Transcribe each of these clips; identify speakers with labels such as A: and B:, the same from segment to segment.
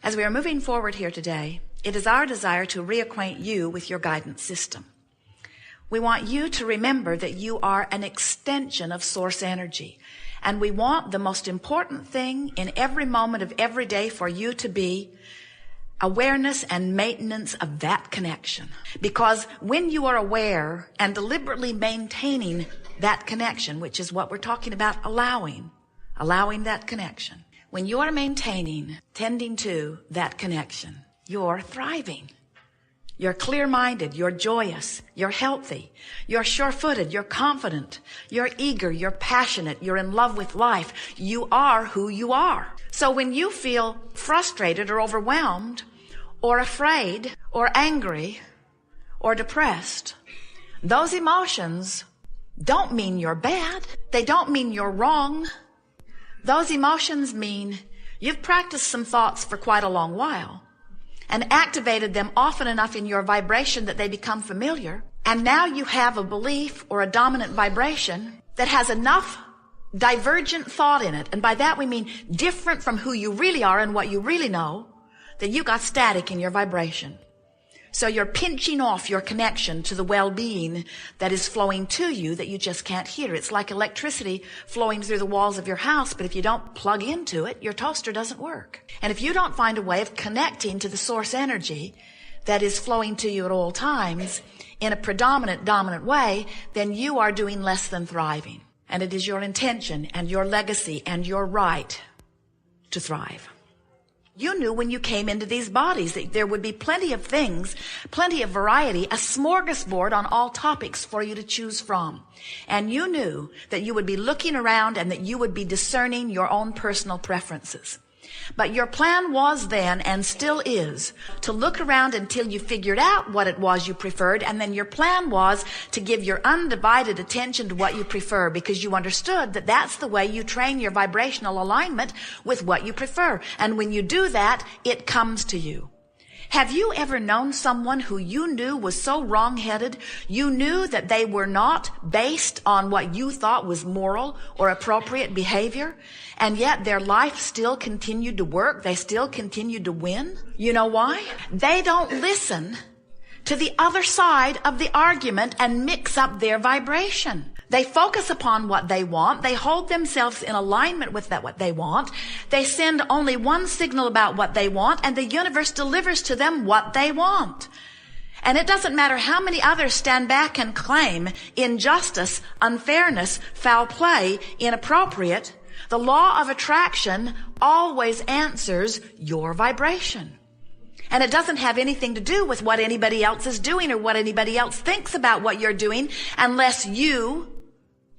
A: As we are moving forward here today, it is our desire to reacquaint you with your guidance system. We want you to remember that you are an extension of source energy. And we want the most important thing in every moment of every day for you to be awareness and maintenance of that connection. Because when you are aware and deliberately maintaining that connection, which is what we're talking about, allowing that connection. When you are maintaining, tending to that connection, you're thriving. You're clear-minded, you're joyous, you're healthy, you're sure-footed, you're confident, you're eager, you're passionate, you're in love with life. You are who you are. So when you feel frustrated or overwhelmed or afraid or angry or depressed, those emotions don't mean you're bad. They don't mean you're wrong. Those emotions mean you've practiced some thoughts for quite a long while and activated them often enough in your vibration that they become familiar. And now you have a belief or a dominant vibration that has enough divergent thought in it. And by that we mean different from who you really are and what you really know, that you got static in your vibration. So you're pinching off your connection to the well-being that is flowing to you that you just can't hear. It's like electricity flowing through the walls of your house, but if you don't plug into it, your toaster doesn't work. And if you don't find a way of connecting to the source energy that is flowing to you at all times in a predominant, dominant way, then you are doing less than thriving. And it is your intention and your legacy and your right to thrive. You knew when you came into these bodies that there would be plenty of things, plenty of variety, a smorgasbord on all topics for you to choose from. And you knew that you would be looking around and that you would be discerning your own personal preferences. But your plan was then, and still is, to look around until you figured out what it was you preferred, and then your plan was to give your undivided attention to what you prefer, because you understood that that's the way you train your vibrational alignment with what you prefer. And when you do that, it comes to you. Have you ever known someone who you knew was so wrong-headed, you knew that they were not based on what you thought was moral or appropriate behavior, and yet their life still continued to work, they still continued to win? You know why? They don't listen to the other side of the argument and mix up their vibration. They focus upon what they want. They hold themselves in alignment with what they want. They send only one signal about what they want, and the universe delivers to them what they want. And it doesn't matter how many others stand back and claim injustice, unfairness, foul play, inappropriate. The law of attraction always answers your vibration. And it doesn't have anything to do with what anybody else is doing or what anybody else thinks about what you're doing, unless you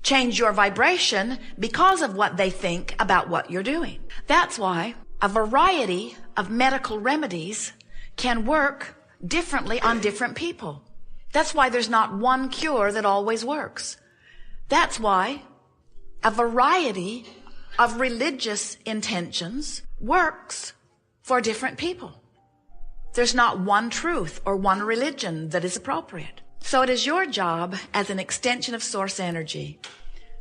A: change your vibration because of what they think about what you're doing. That's why a variety of medical remedies can work differently on different people. That's why there's not one cure that always works. That's why a variety of religious intentions works for different people. There's not one truth or one religion that is appropriate. So it is your job as an extension of source energy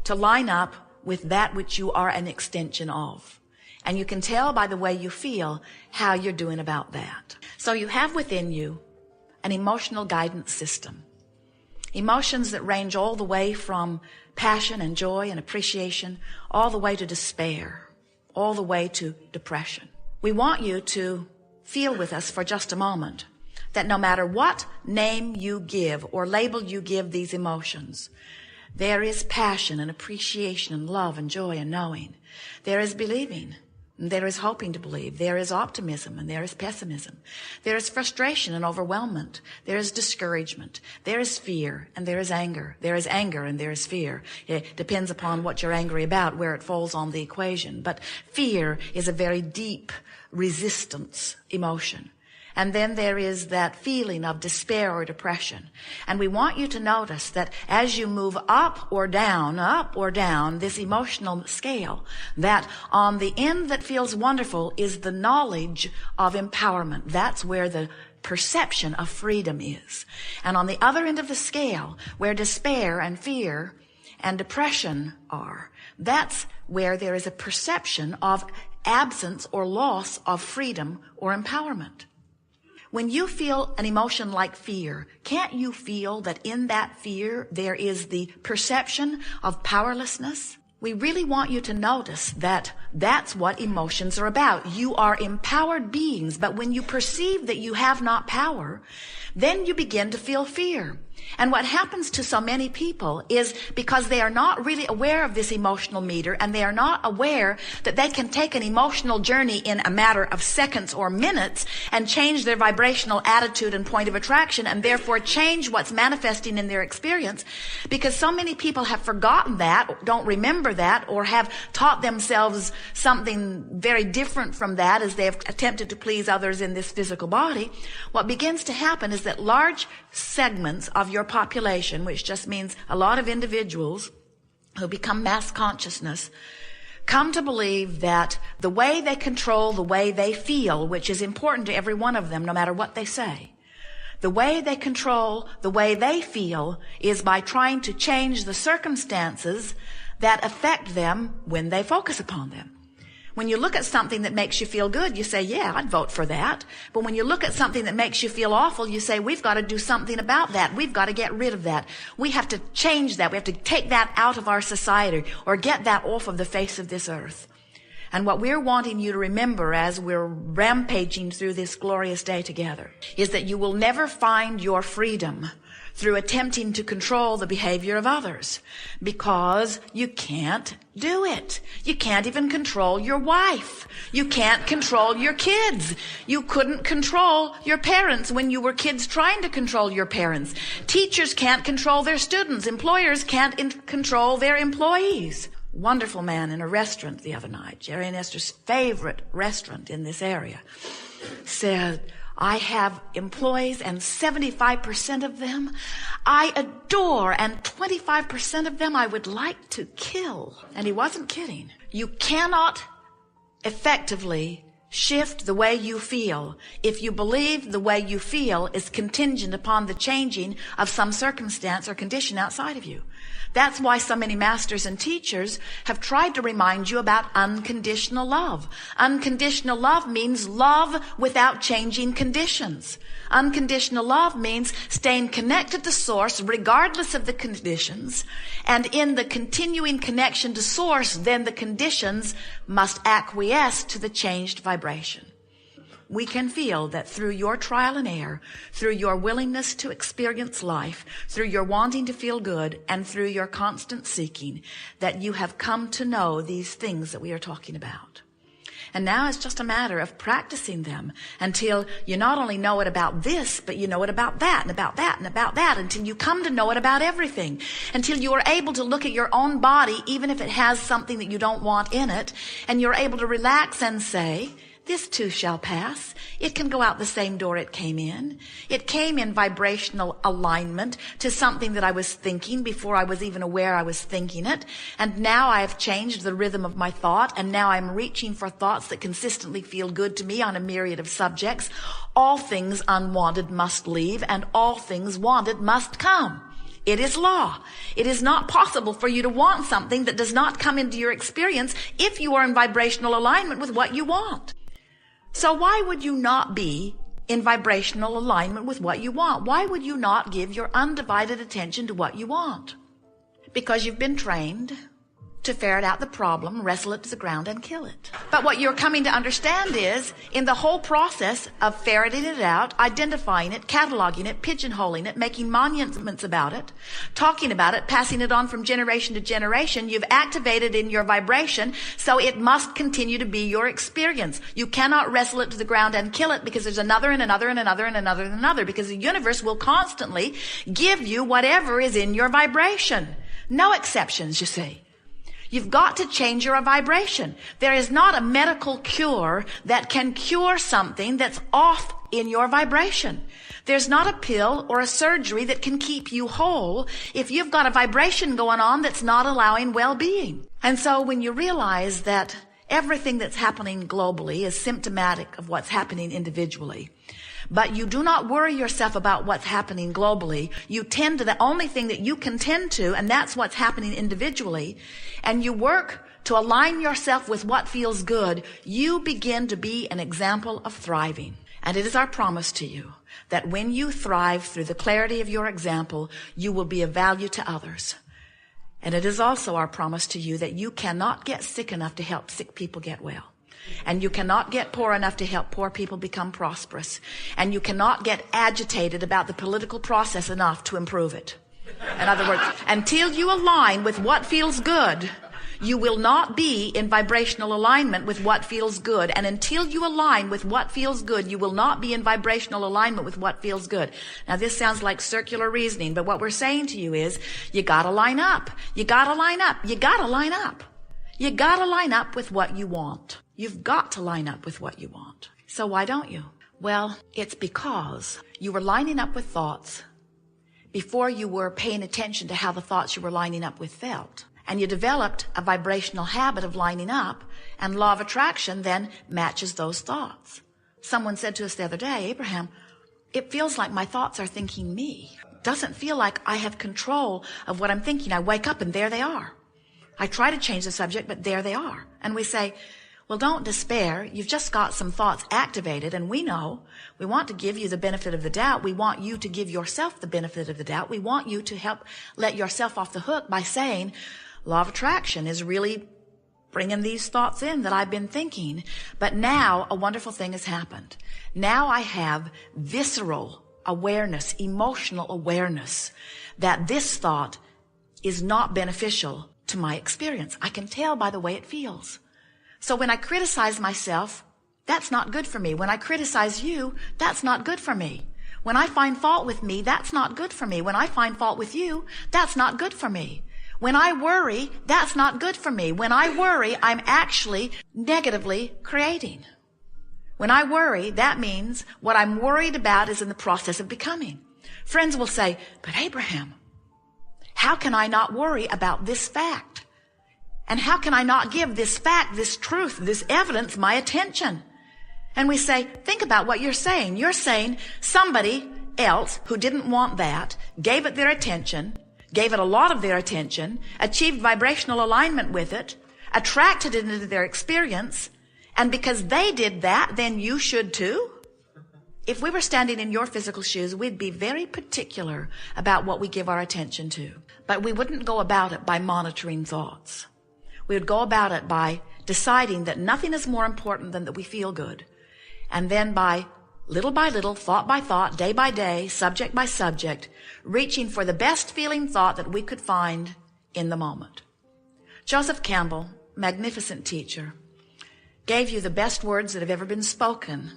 A: to line up with that which you are an extension of. And you can tell by the way you feel how you're doing about that. So you have within you an emotional guidance system. Emotions that range all the way from passion and joy and appreciation, all the way to despair, all the way to depression. We want you to feel with us for just a moment that no matter what name you give or label you give these emotions, there is passion and appreciation and love and joy and knowing. There is believing. And there is hoping to believe. There is optimism and there is pessimism. There is frustration and overwhelmment. There is discouragement. There is fear and there is anger. There is anger and there is fear. It depends upon what you're angry about, where it falls on the equation. But fear is a very deep resistance emotion. And then there is that feeling of despair or depression. And we want you to notice that as you move up or down this emotional scale, that on the end that feels wonderful is the knowledge of empowerment. That's where the perception of freedom is. And on the other end of the scale, where despair and fear and depression are, that's where there is a perception of absence or loss of freedom or empowerment. When you feel an emotion like fear, can't you feel that in that fear there is the perception of powerlessness? We really want you to notice that that's what emotions are about. You are empowered beings, but when you perceive that you have not power, then you begin to feel fear. And what happens to so many people is because they are not really aware of this emotional meter, and they are not aware that they can take an emotional journey in a matter of seconds or minutes and change their vibrational attitude and point of attraction, and therefore change what's manifesting in their experience. Because so many people have forgotten that, don't remember that, or have taught themselves something very different from that as they have attempted to please others in this physical body. What begins to happen is that large segments of your population, which just means a lot of individuals who become mass consciousness, come to believe that the way they control the way they feel, which is important to every one of them no matter what they say, the way they control the way they feel is by trying to change the circumstances that affect them when they focus upon them. When you look at something that makes you feel good, you say, yeah, I'd vote for that. But when you look at something that makes you feel awful, you say, we've got to do something about that. We've got to get rid of that. We have to change that. We have to take that out of our society or get that off of the face of this earth. And what we're wanting you to remember as we're rampaging through this glorious day together is that you will never find your freedom through attempting to control the behavior of others, because you can't do it. You can't even control your wife. You can't control your kids. You couldn't control your parents when you were kids trying to control your parents. Teachers can't control their students. Employers can't control their employees. Wonderful man in a restaurant the other night, Jerry and Esther's favorite restaurant in this area, said, I have employees and 75% of them I adore, and 25% of them I would like to kill. And he wasn't kidding. You cannot effectively shift the way you feel if you believe the way you feel is contingent upon the changing of some circumstance or condition outside of you. That's why so many masters and teachers have tried to remind you about unconditional love. Unconditional love means love without changing conditions. Unconditional love means staying connected to Source regardless of the conditions. And in the continuing connection to Source, then the conditions must acquiesce to the changed vibration. We can feel that through your trial and error, through your willingness to experience life, through your wanting to feel good, and through your constant seeking, that you have come to know these things that we are talking about. And now it's just a matter of practicing them until you not only know it about this, but you know it about that and about that and about that, until you come to know it about everything, until you are able to look at your own body, even if it has something that you don't want in it, and you're able to relax and say, this too shall pass. It can go out the same door it came in. It came in vibrational alignment to something that I was thinking before I was even aware I was thinking it. And now I have changed the rhythm of my thought, and now I'm reaching for thoughts that consistently feel good to me on a myriad of subjects. All things unwanted must leave, and all things wanted must come. It is law. It is not possible for you to want something that does not come into your experience if you are in vibrational alignment with what you want. So why would you not be in vibrational alignment with what you want? Why would you not give your undivided attention to what you want? Because you've been trained to ferret out the problem, wrestle it to the ground, and kill it. But what you're coming to understand is, in the whole process of ferreting it out, identifying it, cataloging it, pigeonholing it, making monuments about it, talking about it, passing it on from generation to generation, you've activated in your vibration, so it must continue to be your experience. You cannot wrestle it to the ground and kill it, because there's another and another and another and another and another, because the universe will constantly give you whatever is in your vibration. No exceptions, you see. You've got to change your vibration. There is not a medical cure that can cure something that's off in your vibration. There's not a pill or a surgery that can keep you whole if you've got a vibration going on that's not allowing well-being. And so when you realize that everything that's happening globally is symptomatic of what's happening individually, but you do not worry yourself about what's happening globally. You tend to the only thing that you can tend to, and that's what's happening individually. And you work to align yourself with what feels good, you begin to be an example of thriving. And it is our promise to you that when you thrive through the clarity of your example, you will be of value to others. And it is also our promise to you that you cannot get sick enough to help sick people get well. And you cannot get poor enough to help poor people become prosperous. And you cannot get agitated about the political process enough to improve it. In other words, until you align with what feels good, you will not be in vibrational alignment with what feels good. And until you align with what feels good, you will not be in vibrational alignment with what feels good. Now, this sounds like circular reasoning, but what we're saying to you is, you gotta line up. You gotta line up. You gotta line up. You gotta line up with what you want. You've got to line up with what you want. So why don't you? Well, it's because you were lining up with thoughts before you were paying attention to how the thoughts you were lining up with felt. And you developed a vibrational habit of lining up, and law of attraction then matches those thoughts. Someone said to us the other day, Abraham, it feels like my thoughts are thinking me. It doesn't feel like I have control of what I'm thinking. I wake up and there they are. I try to change the subject, but there they are. And we say, well, don't despair. You've just got some thoughts activated, and we know we want to give you the benefit of the doubt. We want you to give yourself the benefit of the doubt. We want you to help let yourself off the hook by saying, law of attraction is really bringing these thoughts in that I've been thinking. But now a wonderful thing has happened. Now I have visceral awareness, emotional awareness that this thought is not beneficial to my experience. I can tell by the way it feels. So when I criticize myself, that's not good for me. When I criticize you, that's not good for me. When I find fault with me, that's not good for me. When I find fault with you, that's not good for me. When I worry, that's not good for me. When I worry, I'm actually negatively creating. When I worry, that means what I'm worried about is in the process of becoming. Friends will say, but Abraham, how can I not worry about this fact? And how can I not give this fact, this truth, this evidence my attention? And we say, think about what you're saying. You're saying somebody else who didn't want that, gave it their attention, gave it a lot of their attention, achieved vibrational alignment with it, attracted it into their experience, and because they did that, then you should too? If we were standing in your physical shoes, we'd be very particular about what we give our attention to. But we wouldn't go about it by monitoring thoughts. We would go about it by deciding that nothing is more important than that we feel good. And then by little, thought by thought, day by day, subject by subject, reaching for the best feeling thought that we could find in the moment. Joseph Campbell, magnificent teacher, gave you the best words that have ever been spoken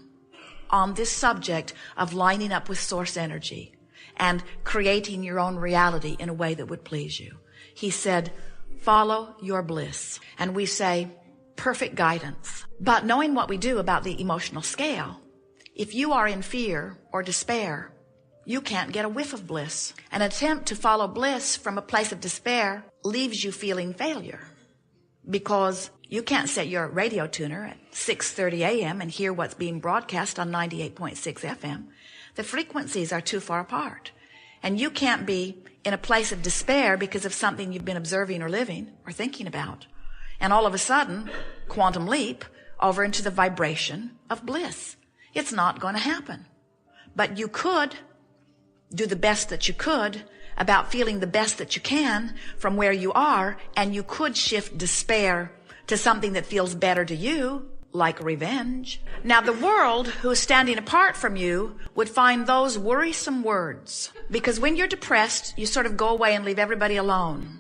A: on this subject of lining up with source energy and creating your own reality in a way that would please you. He said, follow your bliss. And we say, perfect guidance. But knowing what we do about the emotional scale, if you are in fear or despair, you can't get a whiff of bliss. An attempt to follow bliss from a place of despair leaves you feeling failure, because you can't set your radio tuner at 6:30 a.m. and hear what's being broadcast on 98.6 FM. The frequencies are too far apart. And you can't be in a place of despair because of something you've been observing or living or thinking about. And all of a sudden, quantum leap over into the vibration of bliss. It's not going to happen. But you could do the best that you could about feeling the best that you can from where you are, and you could shift despair to something that feels better to you, like revenge. Now, the world who is standing apart from you would find those worrisome words, because when you're depressed, you sort of go away and leave everybody alone.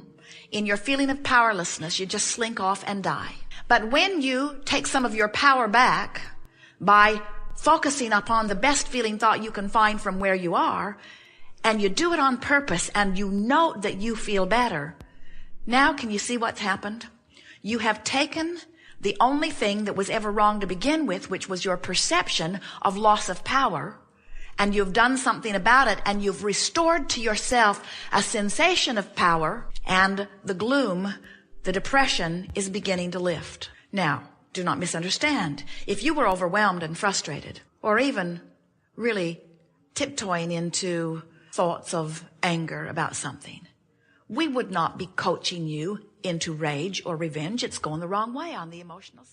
A: In your feeling of powerlessness, you just slink off and die. But when you take some of your power back by focusing upon the best feeling thought you can find from where you are, and you do it on purpose, and you note that you feel better, now can you see what's happened? You have taken the only thing that was ever wrong to begin with, which was your perception of loss of power, and you've done something about it, and you've restored to yourself a sensation of power, and the gloom, the depression, is beginning to lift. Now, do not misunderstand. If you were overwhelmed and frustrated, or even really tiptoeing into thoughts of anger about something, we would not be coaching you into rage or revenge. It's going the wrong way on the emotional